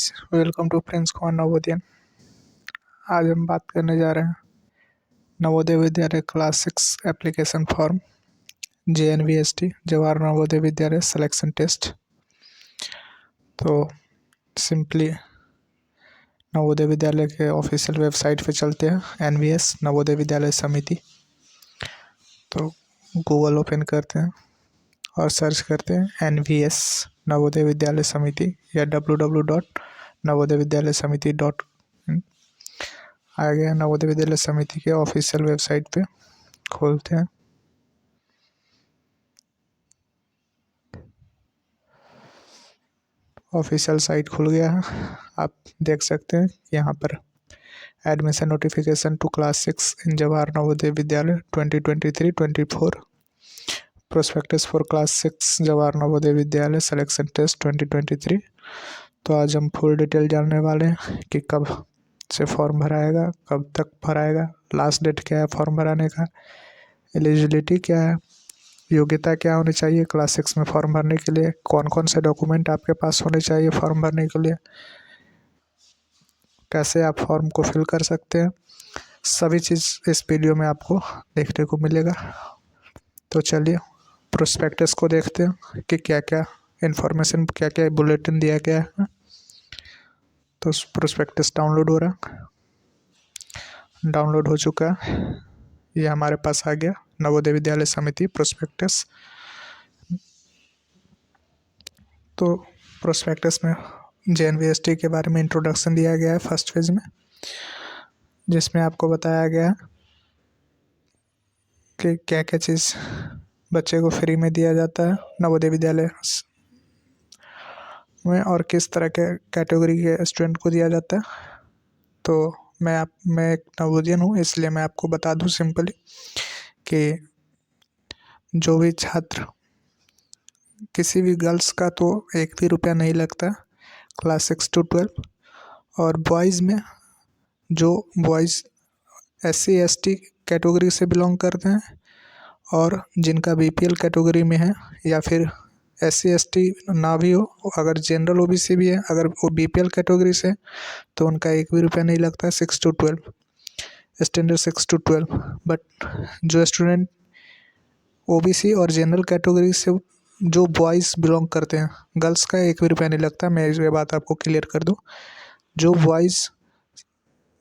Guys, welcome to Prince Kumar Navodaya. आज हम बात करने जा रहे हैं Navodaya Vidyalaya class 6 application form JNVST Jawahar Navodaya Vidyalaya selection test. तो सिंपली नवोदय विद्यालय के ऑफिशियल वेबसाइट पे चलते हैं, NVS नवोदय विद्यालय समिति। तो गूगल ओपन करते हैं और सर्च करते हैं NVS नवोदय विद्यालय समिति या www.navodayvidyalaysamithi.in। आ गया नवोदय विद्यालय समिति के ऑफिशियल वेबसाइट पे। खोलते हैं। ऑफिशियल साइट खुल गया है। आप देख सकते हैं यहाँ पर एडमिशन नोटिफिकेशन टू क्लास 6 इन जवाहर नवोदय विद्यालय 2023-24 prospectus for class 6 Jawahar Navodaya Vidyalaya selection test 2023। तो आज हम फुल डिटेल जानने वाले हैं कि कब से फॉर्म भराएगा, कब तक भराएगा, लास्ट डेट क्या है फॉर्म भराने का, एलिजिबिलिटी क्या है, योग्यता क्या होनी चाहिए क्लास 6 में फॉर्म भरने के लिए, कौन कौन से डॉक्यूमेंट आपके पास होने चाहिए फॉर्म भरने के लिए, कैसे आप फॉर्म को फिल कर सकते हैं, सभी चीज़ इस वीडियो में आपको देखने को मिलेगा। तो चलिए प्रोस्पेक्टस को देखते हैं कि क्या क्या इन्फॉर्मेशन, क्या क्या बुलेटिन दिया गया है। तो प्रोस्पेक्टस डाउनलोड हो रहा है, डाउनलोड हो चुका है। ये हमारे पास आ गया नवोदय विद्यालय समिति प्रोस्पेक्टस। तो प्रोस्पेक्टस में JNVST के बारे में इंट्रोडक्शन दिया गया है फर्स्ट पेज में, जिसमें आपको बताया गया कि क्या क्या चीज़ बच्चे को फ्री में दिया जाता है नवोदय विद्यालय में और किस तरह के कैटेगरी के स्टूडेंट को दिया जाता है। तो मैं एक नवोदियन हूँ, इसलिए मैं आपको बता दूँ सिंपली कि जो भी छात्र, किसी भी गर्ल्स का तो 1 भी रुपया नहीं लगता क्लास 6 to 12। और बॉयज़ में जो बॉयज़ SC ST कैटेगरी से बिलोंग करते हैं और जिनका BPL कैटेगरी में है, या फिर SC ST ना भी हो, अगर जनरल OBC भी है, अगर वो BPL कैटेगरी से, तो उनका 1 भी रुपया नहीं लगता 6 to 12, स्टैंडर्ड 6 to 12। बट जो स्टूडेंट OBC और जनरल कैटेगरी से जो बॉयज़ बिलोंग करते हैं, गर्ल्स का 1 भी रुपया नहीं लगता। मैं ये बात आपको क्लियर कर दूँ। जो बॉयज़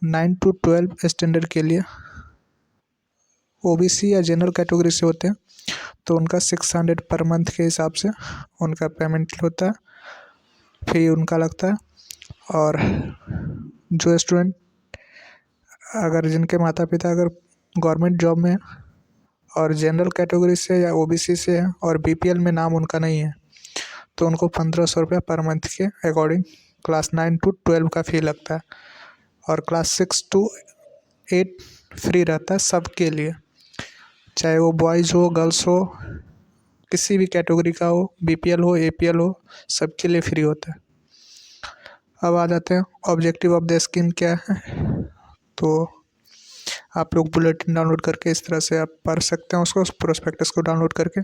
9 to 12 स्टैंडर्ड के लिए OBC या जनरल कैटेगरी से होते हैं, तो उनका 600 पर मंथ के हिसाब से उनका पेमेंट होता है, फी उनका लगता है। और जो स्टूडेंट, अगर जिनके माता पिता अगर गवर्नमेंट जॉब में है और जनरल कैटेगरी से या OBC से है और BPL में नाम उनका नहीं है, तो उनको 1500 रुपया पर मंथ के अकॉर्डिंग क्लास 9 to 12 का फ़ी लगता है। और क्लास 6 to 8 फ्री रहता है सबके लिए, चाहे वो बॉयज़ हो, गर्ल्स हो, किसी भी कैटेगरी का हो, BPL हो, APL हो, सबके लिए फ्री होता है। अब आ जाते हैं ऑब्जेक्टिव ऑफ द स्कीम क्या है। तो आप लोग बुलेटिन डाउनलोड करके इस तरह से आप पढ़ सकते हैं उसको, प्रोस्पेक्टस को डाउनलोड करके।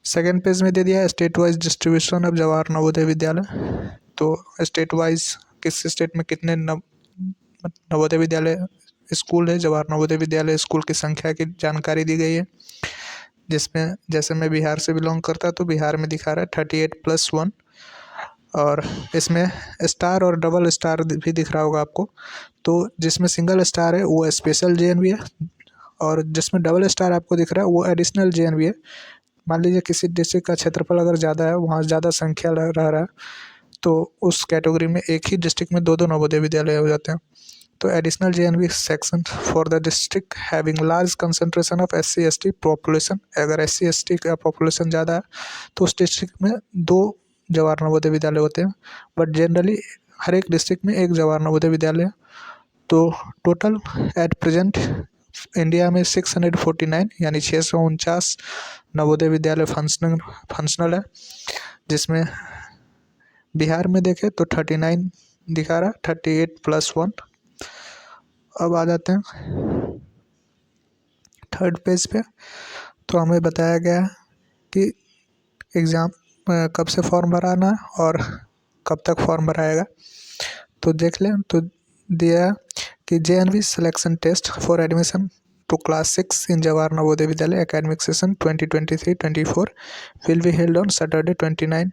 सेकेंड पेज में दे दिया है state wise distribution of Jawahar Navodaya विद्यालय। तो स्टेट वाइज किस स्टेट में कितने नवोदय विद्यालय स्कूल है, जवाहर नवोदय विद्यालय स्कूल की संख्या की जानकारी दी गई है। जिसमें जैसे मैं बिहार से बिलोंग करता, तो बिहार में दिखा रहा है 38+1। और इसमें स्टार और डबल स्टार भी दिख रहा होगा आपको। तो जिसमें सिंगल स्टार है वो स्पेशल JNV है, और जिसमें डबल स्टार आपको दिख रहा है वो एडिशनल JNV है। मान लीजिए किसी डिस्ट्रिक्ट का क्षेत्रफल अगर ज़्यादा है, वहाँ ज़्यादा संख्या रह रहा है, तो उस कैटेगरी में एक ही डिस्ट्रिक्ट में 2 नवोदय विद्यालय हो जाते हैं। तो additional JNV section for the district having large concentration of SC ST population. अगर SC ST का पॉपुलेशन ज़्यादा है तो उस डिस्ट्रिक्ट में 2 जवाहर नवोदय विद्यालय होते हैं, बट जनरली हर एक डिस्ट्रिक्ट में 1 जवाहर नवोदय विद्यालय है। तो टोटल एट प्रेजेंट इंडिया में 649 यानी 649 नवोदय विद्यालय फंक्शनल है, जिसमें बिहार में देखें तो 39 दिखा रहा, 38+1। अब आ जाते हैं थर्ड पेज पे। तो हमें बताया गया कि एग्ज़ाम कब से फॉर्म भराना और कब तक फॉर्म भराएगा। तो देख लें, तो दिया कि JNV selection test for admission to class 6 in Jawahar Navodaya Vidyalaya academic session 2023-24 will be held on Saturday 29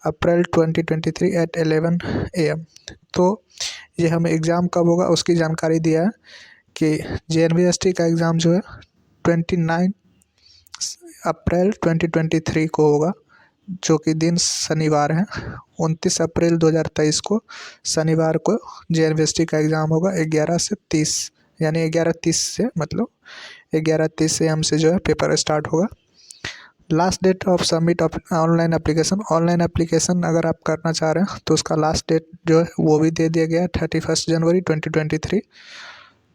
April 2023 at 11 AM। तो ये हमें एग्ज़ाम कब होगा उसकी जानकारी दिया है कि JNVST का एग्ज़ाम जो है 29 अप्रैल 2023 को होगा, जो कि दिन शनिवार है। 29 अप्रैल 2023 को शनिवार को JNVST का एग्ज़ाम होगा 11 से 30, यानी 11:30 से, मतलब 11:30 AM से जो है पेपर स्टार्ट होगा। Last date of submit of online application, online application अगर आप करना चाह रहे हैं तो उसका लास्ट डेट जो है वो भी दे दिया गया है 31 जनवरी 2023।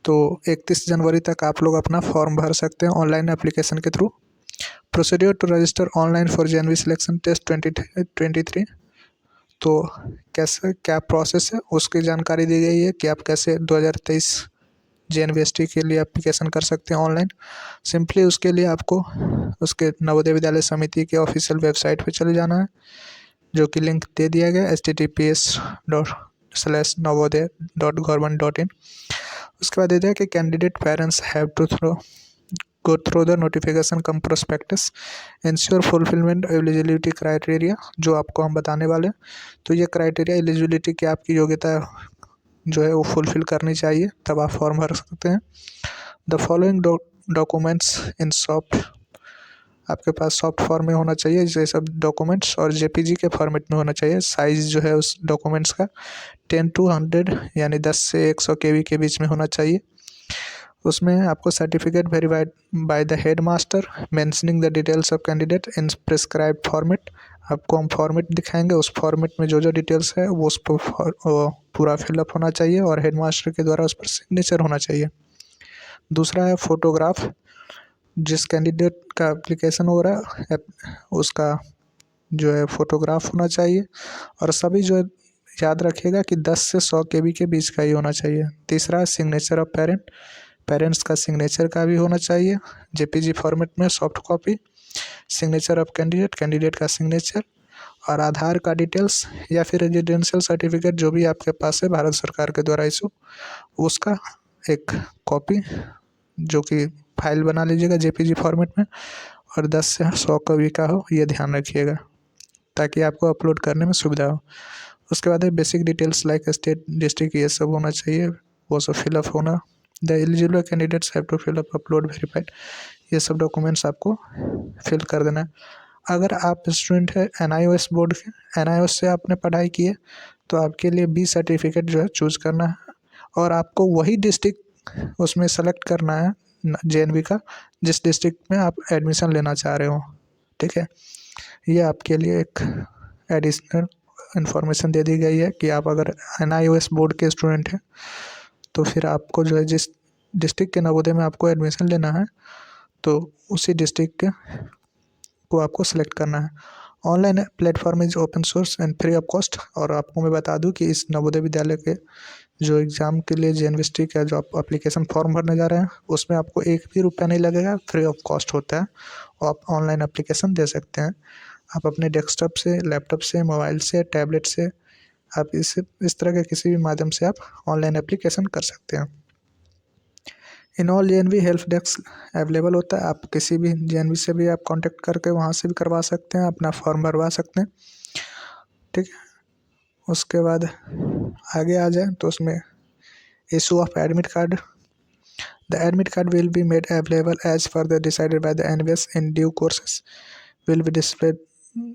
तो 31 जनवरी तक आप लोग अपना फॉर्म भर सकते हैं ऑनलाइन एप्लीकेशन के through. Procedure to register online for JNV selection test 2023। तो कैसे क्या प्रोसेस है उसकी जानकारी दी गई है कि आप कैसे 2023 JNVST के लिए एप्लीकेशन कर सकते हैं ऑनलाइन। सिंपली उसके लिए आपको उसके नवोदय विद्यालय समिति के ऑफिशियल वेबसाइट पे चले जाना है, जो कि लिंक दे दिया गया https://navodaya.government.in। उसके बाद दे दिया कि candidate parents have to go through the notification come prospectus, ensure fulfillment eligibility criteria, जो आपको हम बताने वाले हैं। तो ये क्राइटेरिया एलिजिबिलिटी की आपकी योग्यता जो है वो फुलफिल करनी चाहिए, तब आप फॉर्म भर सकते हैं। The following documents in soft, आपके पास सॉफ्ट फॉर्म में होना चाहिए ये सब डॉक्यूमेंट्स, और JPG के फॉर्मेट में होना चाहिए। साइज़ जो है उस डॉक्यूमेंट्स का 10 to 100 यानी 10 से 100 KB के बीच में होना चाहिए। उसमें आपको certificate verified by the head master mentioning the details of candidate in prescribe format, आपको हम फॉर्मेट दिखाएंगे, उस फॉर्मेट में जो जो डिटेल्स है वो उस पर पूरा फिलअप होना चाहिए और हेड मास्टर के द्वारा उस पर सिग्नेचर होना चाहिए। दूसरा है फोटोग्राफ, जिस कैंडिडेट का एप्लीकेशन हो रहा है उसका जो है फ़ोटोग्राफ होना चाहिए, और सभी जो याद रखिएगा कि 10 से 100 KB के बीच का ही होना चाहिए। तीसरा है सिग्नेचर ऑफ पेरेंट्स का सिग्नेचर का भी होना चाहिए JPG फॉर्मेट में soft copy. Signature of candidate का सिग्नेचर, और आधार का डिटेल्स या फिर रेजिडेंशियल सर्टिफिकेट जो भी आपके पास है भारत सरकार के द्वारा इशू, उसका एक कॉपी जो कि फाइल बना लीजिएगा JPG फॉर्मेट में, और 10 से 100 KB का हो, ये ध्यान रखिएगा ताकि आपको अपलोड करने में सुविधा हो। उसके बाद है basic details like state district, ये सब होना चाहिए, वो सब फिलअप होना। The eligible candidates have to fill up upload verified, ये सब डॉक्यूमेंट्स आपको फिल कर देना है। अगर आप स्टूडेंट है NIOS बोर्ड के, NIOS से आपने पढ़ाई की है, तो आपके लिए B सर्टिफिकेट जो है चूज़ करना है, और आपको वही डिस्ट्रिक्ट उसमें सेलेक्ट करना है JNV का जिस डिस्ट्रिक्ट में आप एडमिशन लेना चाह रहे हो। ठीक है, ये आपके लिए एक एडिशनल इन्फॉर्मेशन दे दी गई है कि आप अगर NIOS बोर्ड के स्टूडेंट हैं तो फिर आपको जो है जिस डिस्ट्रिक्ट के नवोदय में आपको एडमिशन लेना है तो उसी डिस्ट्रिक्ट के को आपको सेलेक्ट करना है। Online platform is open source and free of cost, और आपको मैं बता दूं कि इस नवोदय विद्यालय के जो एग्ज़ाम के लिए JNVST का जो आप एप्लीकेशन फॉर्म भरने जा रहे हैं उसमें आपको 1 भी रुपया नहीं लगेगा, फ्री ऑफ कॉस्ट होता है, और आप ऑनलाइन एप्लीकेशन दे सकते हैं। आप अपने डेस्कटॉप से, लैपटॉप से, मोबाइल से, टैबलेट से, आप इस तरह के किसी भी माध्यम से आप ऑनलाइन एप्लीकेशन कर सकते हैं। In all JNV help desk available होता है, आप किसी भी JNV से भी आप कांटेक्ट करके वहाँ से भी करवा सकते हैं, अपना फॉर्म भरवा सकते हैं। ठीक है, उसके बाद आगे आ जाए तो उसमें issue of admit card, the admit card will be made available as further decided by the NVS in due courses will be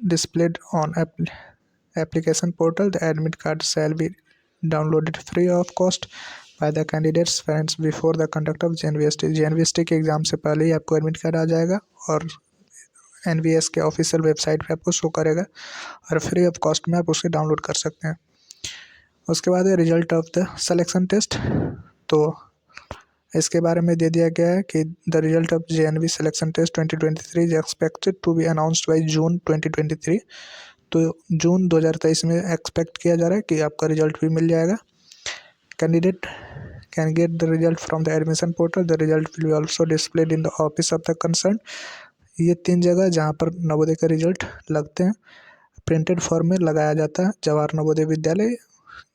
displayed on application portal. The admit card shall be downloaded free of cost by the candidates parents before the conduct of JNVST के exam से पहले ही आपको admit card आ जाएगा और NVS के official website पे आपको show करेगा, और फ्री ऑफ कॉस्ट में आप उसे डाउनलोड कर सकते हैं। उसके बाद है result of the selection test, तो इसके बारे में दे दिया गया है कि the result of JNV selection test 2023 is expected to be announced by June 2023। तो जून 2023 में एक्सपेक्ट किया जा रहा है कि आपका रिजल्ट भी मिल जाएगा। Candidate can get the result from the admission portal, the result will be also displayed in the office of the concern. ये 3 जगह जहाँ पर नवोदय के रिजल्ट लगते हैं, प्रिंटेड फॉर्म में लगाया जाता है। जवाहर नवोदय विद्यालय,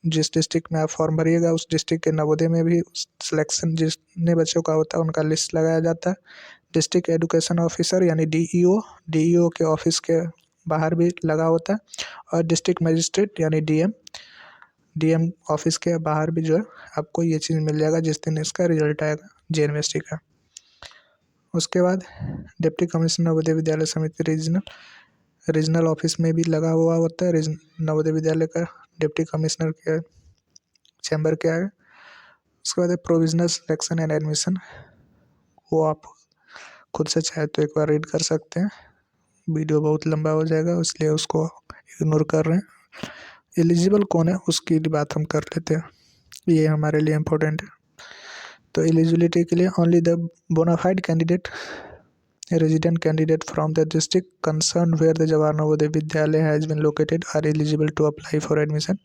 जिस डिस्ट्रिक्ट में आप फॉर्म भरिएगा उस डिस्ट्रिक्ट के नवोदय में भी सिलेक्शन जितने बच्चों का होता है उनका लिस्ट लगाया जाता है। डिस्ट्रिक्ट एजुकेशन ऑफिसर यानी डीईओ के ऑफिस के बाहर भी लगा होता है। और डिस्ट्रिक्ट मजिस्ट्रेट यानी डीएम ऑफिस के बाहर भी जो है आपको ये चीज़ मिल जाएगा जिस दिन इसका रिजल्ट आएगा जेएनवीएसटी का। उसके बाद डिप्टी कमिश्नर नवोदय विद्यालय समिति रीजनल ऑफिस में भी लगा हुआ होता है नवोदय विद्यालय का डिप्टी कमिश्नर के चैम्बर के आगे। उसके बाद प्रोविजनल सिलेक्शन एंड एडमिशन, वो आप खुद से चाहे तो एक बार रीड कर सकते हैं, वीडियो बहुत लंबा हो जाएगा इसलिए उसको इग्नोर कर रहे हैं। एलिजिबल कौन है उसकी बात हम कर लेते हैं, ये हमारे लिए इम्पोर्टेंट है। तो एलिजिबिलिटी के लिए only the bonafide candidate resident candidate from the district concerned where the Jawahar Navodaya Vidyalaya has been located are eligible to apply for admission।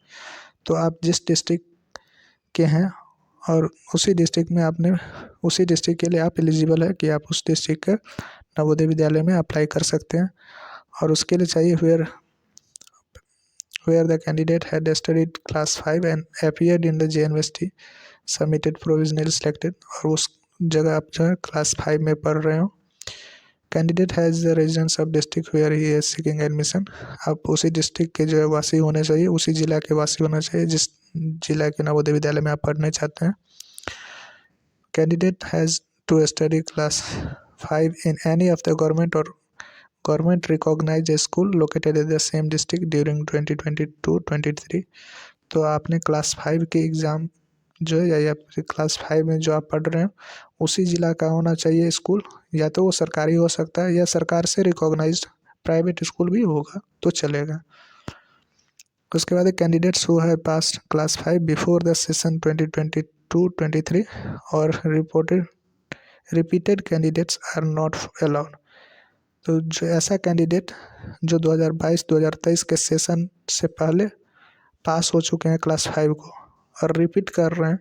तो आप जिस डिस्ट्रिक्ट के हैं और उसी डिस्ट्रिक्ट में आपने उसी डिस्ट्रिक्ट के लिए आप एलिजिबल है कि आप उस डिस्ट्रिक्ट के नवोदय विद्यालय में अप्लाई कर सकते हैं। और उसके लिए चाहिए where the candidate had studied class 5 and appeared in the JNVST submitted provisionally selected, और उस जगह आप जो है क्लास 5 में पढ़ रहे हो। Candidate has the residence of district where he is seeking admission, आप उसी डिस्ट्रिक्ट के जो है वासी होने चाहिए, उसी जिला के वासी होना चाहिए जिस जिला के नवोदय विद्यालय में आप पढ़ने चाहते हैं। Candidate has to study class 5 in any of the government और government recognise school located in the same district during 2022-23। तो आपने क्लास 5 के एग्ज़ाम जो है या फिर क्लास 5 में जो आप पढ़ रहे हैं उसी ज़िला का होना चाहिए स्कूल, या तो वो सरकारी हो सकता है या सरकार से रिकॉग्नाइज्ड प्राइवेट स्कूल भी होगा तो चलेगा। उसके बाद candidates who have passed class 5 before the session 2022-23 और repeated candidates are not allowed. तो जो ऐसा कैंडिडेट जो 2022-2023 के सेशन से पहले पास हो चुके हैं क्लास 5 को और रिपीट कर रहे हैं,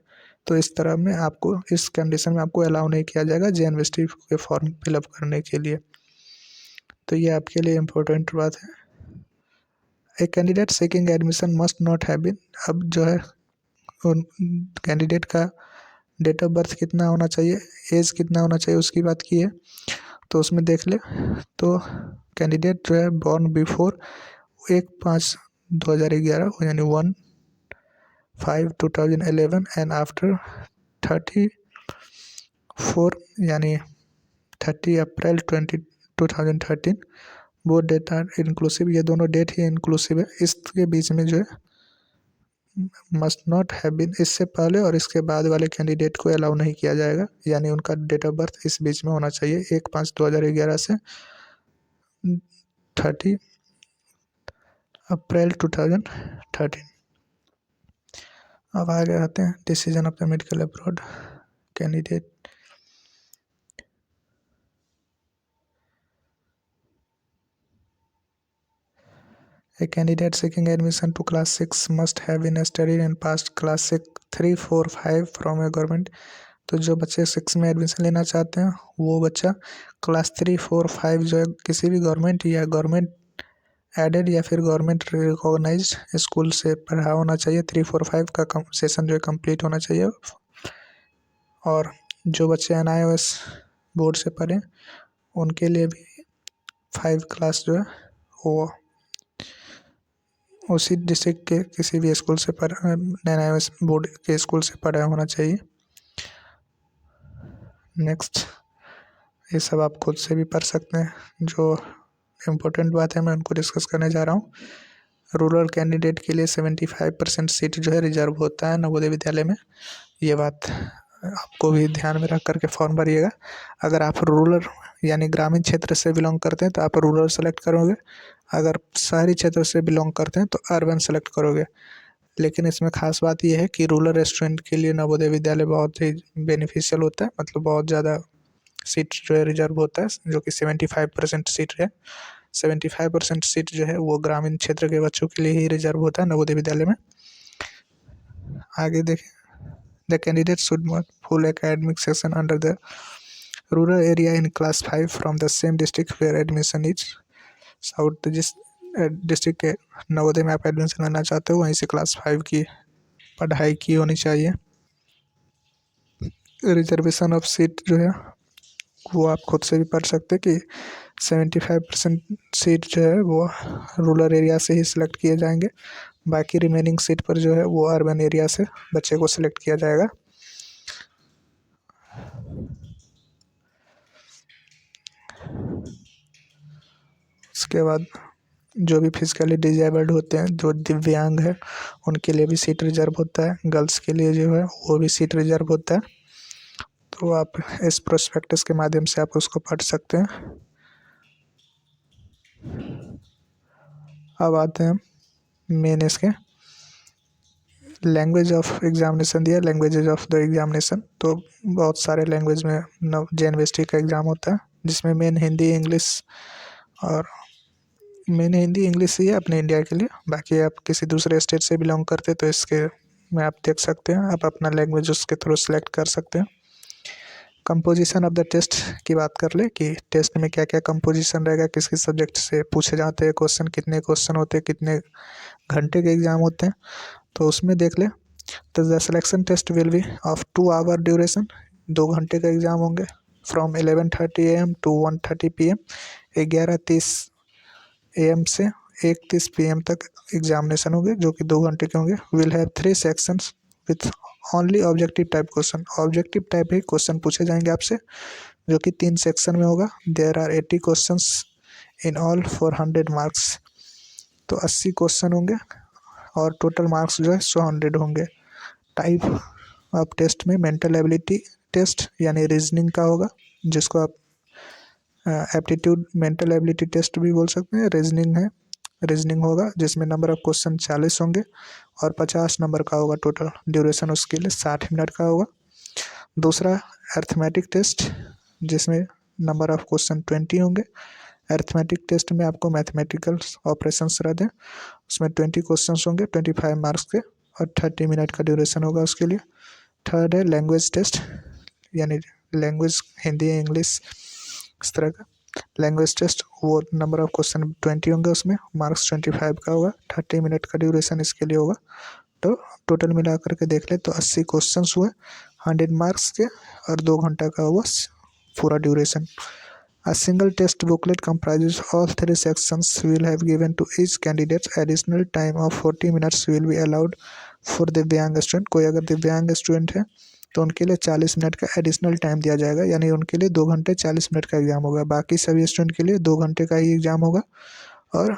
तो इस तरह में आपको इस कंडीशन में आपको अलाउ नहीं किया जाएगा जेएनवीएसटी के फॉर्म फिलअप करने के लिए। तो ये आपके लिए इम्पोर्टेंट बात है। A candidate seeking admission must not have been, अब जो है उन कैंडिडेट का डेट ऑफ बर्थ कितना होना चाहिए, एज कितना होना चाहिए उसकी बात की है। तो उसमें देख ले तो कैंडिडेट जो है बॉर्न बिफोर 1/5/2011 यानी 1/5/2011 एंड आफ्टर 34 यानी 30 अप्रैल 2013, वो डेट आर इंक्लूसिव, ये दोनों डेट ही इंक्लूसिव है। इसके बीच में जो है मस्ट नॉट हैव बीन, इससे पहले और इसके बाद वाले कैंडिडेट को अलाउ नहीं किया जाएगा, यानी उनका डेट ऑफ बर्थ इस बीच में होना चाहिए 1/5/2011 से 30 अप्रैल 2013। अब आगे आते हैं decision of the medical abroad candidate. A candidate seeking admission to class 6 must have been studied and passed class 6, 3, 4, 5 from a government। तो जो बच्चे 6 में एडमिशन लेना चाहते हैं वो बच्चा क्लास 3, 4, 5 जो है किसी भी गवर्नमेंट या गवर्नमेंट एडेड या फिर गवर्नमेंट रिकॉग्नाइज्ड स्कूल से पढ़ा होना चाहिए। 3, 4, 5 का सेशन जो है कंप्लीट होना चाहिए। और जो बच्चे NIOS बोर्ड से पढ़े उनके लिए भी 5 क्लास जो है वो उसी डिस्ट्रिक्ट के किसी भी स्कूल से NIOS बोर्ड के स्कूल से पढ़ा होना चाहिए। नेक्स्ट, ये सब आप खुद से भी पढ़ सकते हैं, जो इम्पोर्टेंट बात है मैं उनको डिस्कस करने जा रहा हूँ। रूरल कैंडिडेट के लिए 75% सीट जो है रिजर्व होता है नवोदय विद्यालय में, ये बात आपको भी ध्यान में रख करके फॉर्म भरिएगा। अगर आप रूरल यानी ग्रामीण क्षेत्र से बिलोंग करते हैं तो आप रूरल सेलेक्ट करोगे, अगर शहरी क्षेत्र से बिलोंग करते हैं तो अर्बन सेलेक्ट करोगे। लेकिन इसमें खास बात यह है कि रूरल स्टूडेंट के लिए नवोदय विद्यालय बहुत ही बेनिफिशियल होता है, मतलब बहुत ज़्यादा सीट जो है रिजर्व होता है, जो कि 75% सीट है। 75% सीट जो है वो ग्रामीण क्षेत्र के बच्चों के लिए ही रिजर्व होता है नवोदय विद्यालय में। आगे देखें, the candidate should full academic session under the rural area in class 5 from the same district where admission is sought. जिस डिस्ट्रिक्ट के नवोदय में आप एडमिशन लेना चाहते हो वहीं से क्लास 5 की पढ़ाई की होनी चाहिए। रिजर्वेशन ऑफ सीट जो है वो आप खुद से भी पढ़ सकते हैं कि 75% सीट जो है वो रूरल एरिया से ही सिलेक्ट किए जाएंगे, बाकी रिमेनिंग सीट पर जो है वो अर्बन एरिया से बच्चे को सिलेक्ट किया जाएगा। उसके बाद जो भी फिजिकली डिजेबल्ड होते हैं, जो दिव्यांग है, उनके लिए भी सीट रिजर्व होता है। गर्ल्स के लिए जो है वो भी सीट रिजर्व होता है। तो आप इस प्रोस्पेक्टस के माध्यम से आप उसको पढ़ सकते हैं। अब आते हैं मेन इसके लैंग्वेज ऑफ एग्जामिनेशन दिया, लैंग्वेजेज ऑफ द एग्जामिनेशन। तो बहुत सारे लैंग्वेज में JNVST का एग्ज़ाम होता है, जिसमें मेन हिंदी इंग्लिश और मेन हिंदी इंग्लिश ही है अपने इंडिया के लिए। बाकी आप किसी दूसरे स्टेट से बिलोंग करते तो इसके में आप देख सकते हैं, आप अपना लैंग्वेज उसके थ्रू सेलेक्ट कर सकते हैं। कंपोजिशन ऑफ द टेस्ट की बात कर ले कि टेस्ट में क्या क्या कंपोजिशन रहेगा, किस किस सब्जेक्ट से पूछे जाते हैं क्वेश्चन, कितने क्वेश्चन होते हैं, कितने घंटे के एग्ज़ाम होते हैं, तो उसमें देख ले। तो the selection test will be of 2 hour duration, 2 घंटे का एग्ज़ाम होंगे, from 11:30 AM to 1:30 PM, 11:30 AM से 1:30 PM तक एग्जामिनेशन होंगे, जो कि 2 घंटे के होंगे। Will have 3 sections with only objective type question, objective type ही क्वेश्चन पूछे जाएंगे आपसे, जो कि 3 सेक्शन में होगा। There are 80 questions in all for 100 marks, तो 80 क्वेश्चन होंगे और टोटल मार्क्स जो है 100 होंगे। टाइप ऑफ टेस्ट में मेंटल एबिलिटी टेस्ट यानी रीजनिंग का होगा, जिसको आप एप्टीट्यूड मेंटल एबिलिटी टेस्ट भी बोल सकते हैं। रीजनिंग है, रीजनिंग होगा जिसमें नंबर ऑफ क्वेश्चन 40 होंगे और 50 नंबर का होगा टोटल। ड्यूरेशन उसके लिए 60 मिनट का होगा। दूसरा अर्थमेटिक टेस्ट, जिसमें नंबर ऑफ क्वेश्चन 20 होंगे। अर्थमेटिक टेस्ट में आपको मैथमेटिकल ऑपरेशंस रहते हैं, उसमें 20 क्वेश्चन होंगे 25 मार्क्स के और 30 मिनट का ड्यूरेशन होगा उसके लिए। थर्ड है लैंग्वेज टेस्ट, यानी लैंग्वेज हिंदी इंग्लिश इस तरह का लैंग्वेज टेस्ट, वो नंबर ऑफ क्वेश्चन 20 होंगे, उसमें मार्क्स 25 का होगा, 30 मिनट का ड्यूरेशन इसके लिए होगा। तो टोटल मिला करके देख ले तो 80 क्वेश्चन हुए 100 मार्क्स के और 2 घंटा का हुआ पूरा duration. A single test booklet comprises all 3 sections will have given to each candidate. Additional time of 40 minutes will be allowed for दिव्यांग स्टूडेंट। कोई अगर दिव्यांग स्टूडेंट है तो उनके लिए 40 मिनट का एडिशनल टाइम दिया जाएगा, यानी उनके लिए 2 घंटे 40 मिनट का एग्ज़ाम होगा। बाकी सभी स्टूडेंट के लिए 2 घंटे का ही एग्ज़ाम होगा और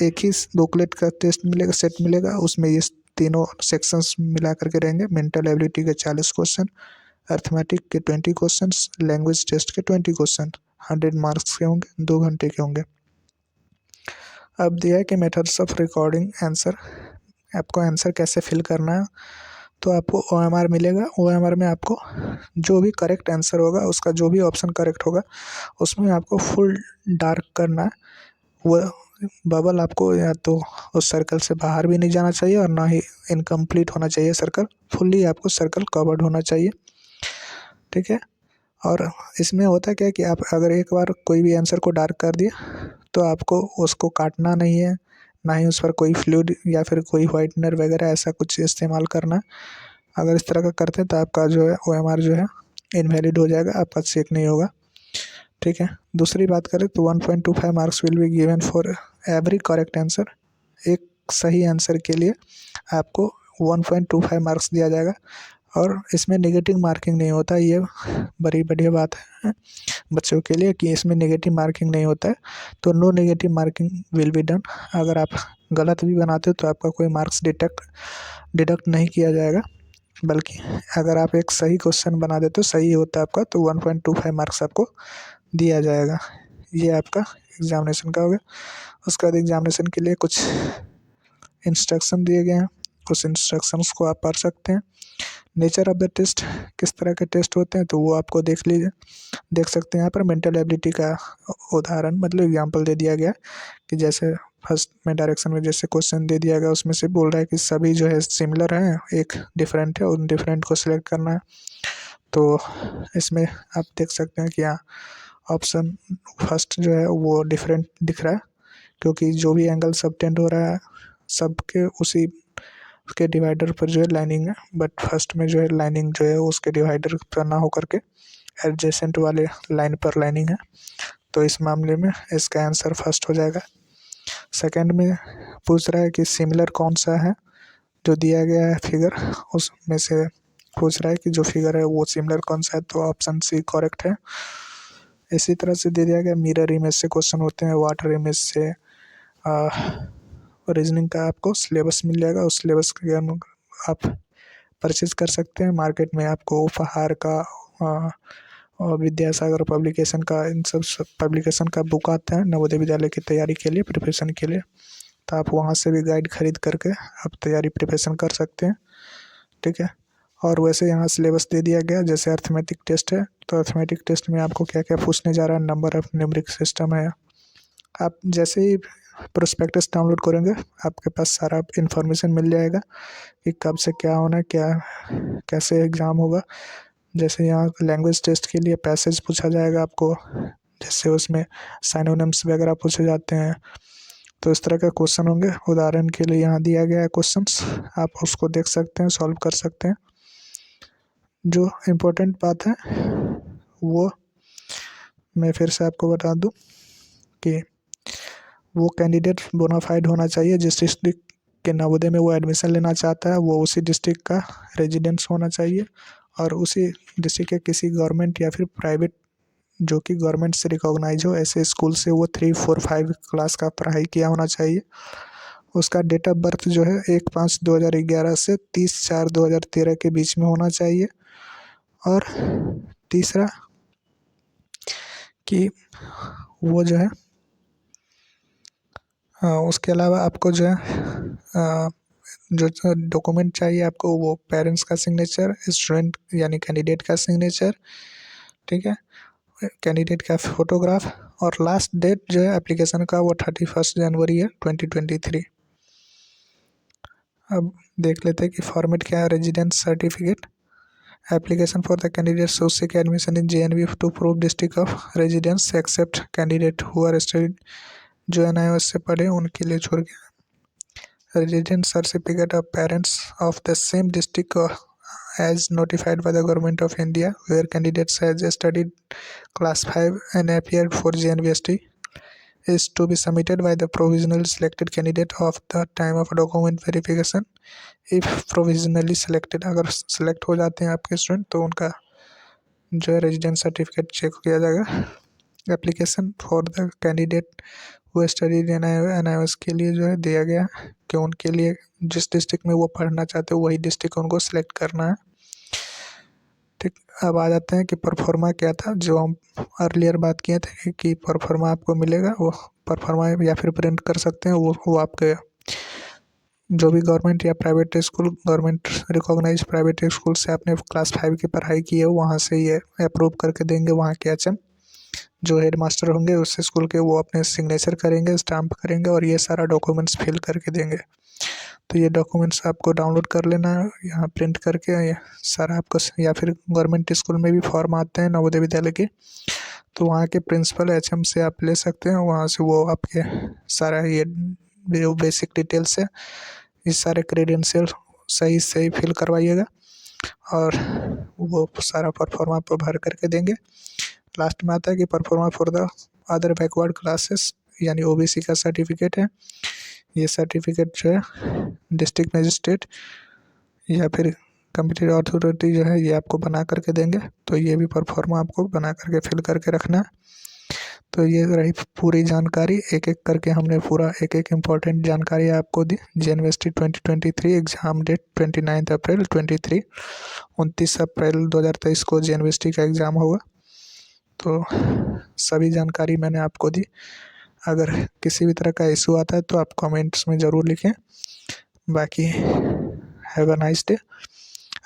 एक ही बुकलेट का टेस्ट मिलेगा, सेट मिलेगा, उसमें ये तीनों सेक्शंस मिला करके रहेंगे। मेंटल एबिलिटी के 40 क्वेश्चन, अर्थमेटिक के 20 क्वेश्चन, लैंग्वेज टेस्ट के 20 क्वेश्चन, 100 मार्क्स के होंगे, 2 घंटे के होंगे। अब दिया है कि मेथड्स ऑफ रिकॉर्डिंग आंसर, आपको आंसर कैसे फिल करना है। तो आपको OMR मिलेगा, OMR में आपको जो भी करेक्ट आंसर होगा, उसका जो भी ऑप्शन करेक्ट होगा, उसमें आपको फुल डार्क करना है। वो बबल आपको या तो उस सर्कल से बाहर भी नहीं जाना चाहिए और ना ही इनकम्प्लीट होना चाहिए सर्कल, फुल्ली आपको सर्कल कवर्ड होना चाहिए, ठीक है। और इसमें होता क्या है कि आप अगर एक बार कोई भी आंसर को डार्क कर दिए तो आपको उसको काटना नहीं है, ना ही उस पर कोई फ्लूइड या फिर कोई वाइटनर वगैरह ऐसा कुछ इस्तेमाल करना है। अगर इस तरह का करते हैं तो आपका जो है OMR जो है इनवैलिड हो जाएगा, आपका चेक नहीं होगा, ठीक है। दूसरी बात करें तो 1.25 marks will be given for every correct answer. एक सही आंसर के लिए आपको 1.25 मार्क्स दिया जाएगा और इसमें नेगेटिव मार्किंग नहीं होता। ये बड़ी बढ़िया बात है बच्चों के लिए कि इसमें नेगेटिव मार्किंग नहीं होता है। तो no negative marking will be done. अगर आप गलत भी बनाते हो तो आपका कोई मार्क्स डिडक्ट नहीं किया जाएगा, बल्कि अगर आप एक सही क्वेश्चन बना देते हो, सही होता है आपका, तो 1.25 मार्क्स आपको दिया जाएगा। ये आपका एग्जामिनेशन का हो गया। उसके बाद एग्जामिनेशन के लिए कुछ इंस्ट्रक्शन दिए गए हैं, उस इंस्ट्रक्शंस को आप पढ़ सकते हैं। नेचर ऑफ द टेस्ट, किस तरह के टेस्ट होते हैं तो वो आपको देख सकते हैं। यहाँ पर मेंटल एबिलिटी का उदाहरण मतलब एग्जांपल दे दिया गया कि जैसे फर्स्ट में डायरेक्शन में जैसे क्वेश्चन दे दिया गया, उसमें से बोल रहा है कि सभी जो है सिमिलर हैं, एक डिफरेंट है, उन डिफरेंट को सिलेक्ट करना है। तो इसमें आप देख सकते हैं कि यहाँ ऑप्शन फर्स्ट जो है वो डिफरेंट दिख रहा है, क्योंकि जो भी एंगल सबटेंड हो रहा है सबके उसी उसके डिवाइडर पर जो है लाइनिंग है, बट फर्स्ट में जो है लाइनिंग जो है उसके डिवाइडर पर ना होकर के एडजेसेंट वाले लाइन पर लाइनिंग है। तो इस मामले में इसका आंसर फर्स्ट हो जाएगा। सेकंड में पूछ रहा है कि सिमिलर कौन सा है, जो दिया गया है फिगर उसमें से पूछ रहा है कि जो फिगर है वो सिमिलर कौन सा है, तो ऑप्शन सी करेक्ट है। इसी तरह से दे दिया गया मिरर इमेज से क्वेश्चन होते हैं, वाटर इमेज से रीजनिंग का आपको सिलेबस मिल जाएगा। उस सिलेबस के आप परचेज कर सकते हैं। मार्केट में आपको उपहार का और विद्यासागर पब्लिकेशन का इन सब पब्लिकेशन का बुक आता है नवोदय विद्यालय की तैयारी के लिए, प्रिपरेशन के लिए। तो आप वहाँ से भी गाइड खरीद करके आप तैयारी प्रिपरेशन कर सकते हैं, ठीक है। और वैसे यहाँ सिलेबस दे दिया गया। जैसे अर्थमेटिक टेस्ट है, तो अर्थमेटिक टेस्ट में आपको क्या क्या पूछने जा रहा है, नंबर ऑफ न्यूमेरिक सिस्टम है। आप जैसे ही प्रोस्पेक्टस डाउनलोड करेंगे आपके पास सारा इन्फॉर्मेशन मिल जाएगा कि कब से क्या होना है, क्या कैसे एग्ज़ाम होगा। जैसे यहाँ लैंग्वेज टेस्ट के लिए पैसेज पूछा जाएगा आपको, जैसे उसमें साइनोनिम्स वगैरह पूछे जाते हैं। तो इस तरह के क्वेश्चन होंगे। उदाहरण के लिए यहाँ दिया गया है क्वेश्चंस, आप उसको देख सकते हैं, सॉल्व कर सकते हैं। जो इम्पोर्टेंट बात है वो मैं फिर से आपको बता दूं कि वो कैंडिडेट बोनाफाइड होना चाहिए। जिस डिस्ट्रिक्ट के नवोदय में वो एडमिशन लेना चाहता है वो उसी डिस्ट्रिक्ट का रेजिडेंस होना चाहिए, और उसी डिस्ट्रिक्ट के किसी गवर्नमेंट या फिर प्राइवेट जो कि गवर्नमेंट से रिकॉग्नाइज हो ऐसे स्कूल से वो 3, 4, 5 क्लास का पढ़ाई किया होना चाहिए। उसका डेट ऑफ बर्थ जो है 1/5/2011 से 30/4/2013 के बीच में होना चाहिए। और तीसरा कि वो जो है उसके अलावा आपको जो है जो डॉक्यूमेंट चाहिए आपको, वो पेरेंट्स का सिग्नेचर, स्टूडेंट यानी कैंडिडेट का सिग्नेचर, ठीक है, कैंडिडेट का फोटोग्राफ, और लास्ट डेट जो है एप्लीकेशन का वो 31 जनवरी है 2023। अब देख लेते हैं कि फॉर्मेट क्या है। Residence certificate application for the candidate should seek admission in JNV to prove district of residence except candidate who are studied, जो NIOS से पढ़े उनके लिए छोड़ के। Residence certificate of parents of the same district as notified by the Government of India where candidates has studied class 5 and appeared for JNVST is to be submitted by the provisionally selected candidate of the time of document verification. If provisionally selected, अगर select हो जाते हैं आपके student तो उनका जो है residence certificate check किया जाएगा। एप्लीकेशन फॉर द कैंडिडेट वो स्टडी NIOS के लिए जो है दिया गया कि उनके लिए जिस डिस्ट्रिक्ट में वो पढ़ना चाहते हैं वही डिस्ट्रिक्ट उनको सिलेक्ट करना है, ठीक। अब आ जाते हैं कि परफॉर्मा क्या था। जो हम अर्लियर बात किए थे कि परफॉर्मा आपको मिलेगा, वो परफॉर्मा या फिर प्रिंट कर सकते हैं। वो आपके जो भी गवर्नमेंट या private school, government recognise private school से आपने क्लास 5 की पढ़ाई की है वहाँ से ये अप्रूव करके देंगे। वहाँ के HM जो हेड मास्टर होंगे उस स्कूल के, वो अपने सिग्नेचर करेंगे, स्टाम्प करेंगे और ये सारा डॉक्यूमेंट्स फिल करके देंगे। तो ये डॉक्यूमेंट्स आपको डाउनलोड कर लेना है यहाँ प्रिंट करके। ये सारा आपको, या फिर गवर्नमेंट स्कूल में भी फॉर्म आते हैं नवोदय विद्यालय के, तो वहाँ के प्रिंसिपल HM से आप ले सकते हैं। वहाँ से वो आपके सारा ये बेसिक डिटेल्स है, ये सारे क्रेडेंशियल सही सही फिल करवाइएगा और वो सारा परफॉर्मा आपको भर करके देंगे। लास्ट में आता है कि pro forma for the other backward classes यानी OBC का सर्टिफिकेट है। ये सर्टिफिकेट जो है डिस्ट्रिक्ट मजिस्ट्रेट या फिर कम्पिटेंट अथॉरिटी जो है ये आपको बना करके देंगे। तो ये भी परफॉर्मा आपको बना करके फिल करके रखना है। तो ये रही पूरी जानकारी, एक एक करके हमने पूरा एक एक इम्पॉर्टेंट जानकारी आपको दी। JNVST 2023 एग्ज़ाम डेट 29 अप्रैल 23, 29 अप्रैल 2023 को JNVST का एग्ज़ाम होगा। तो सभी जानकारी मैंने आपको दी। अगर किसी भी तरह का इशू आता है तो आप कमेंट्स में ज़रूर लिखें। बाकी हैव अ नाइस डे।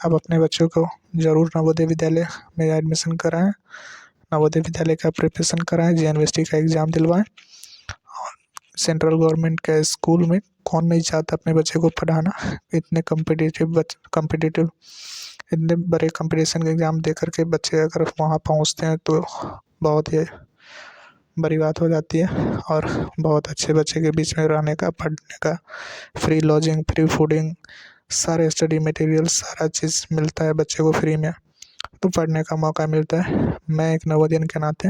आप अपने बच्चों को ज़रूर नवोदय विद्यालय में एडमिशन कराएं, नवोदय विद्यालय का प्रिपरेशन कराएं, JNVST का एग्ज़ाम दिलवाएं। सेंट्रल गवर्नमेंट के स्कूल में कौन नहीं चाहता अपने बच्चे को पढ़ाना। इतने कम्पिटिटिव इतने बड़े कंपटीशन के एग्ज़ाम दे करके बच्चे अगर वहाँ पहुँचते हैं तो बहुत ही बड़ी बात हो जाती है। और बहुत अच्छे बच्चे के बीच में रहने का, पढ़ने का, फ्री लॉजिंग, फ्री फूडिंग, सारे स्टडी मटेरियल, सारा चीज़ मिलता है बच्चे को फ्री में, तो पढ़ने का मौका मिलता है। मैं एक नवोदयन के नाते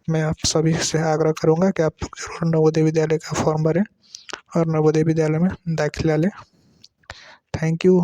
मैं आप सभी से आग्रह करूँगा कि आप लोग ज़रूर नवोदय विद्यालय का फॉर्म भरें और नवोदय विद्यालय में दाखिला लें। Thank you.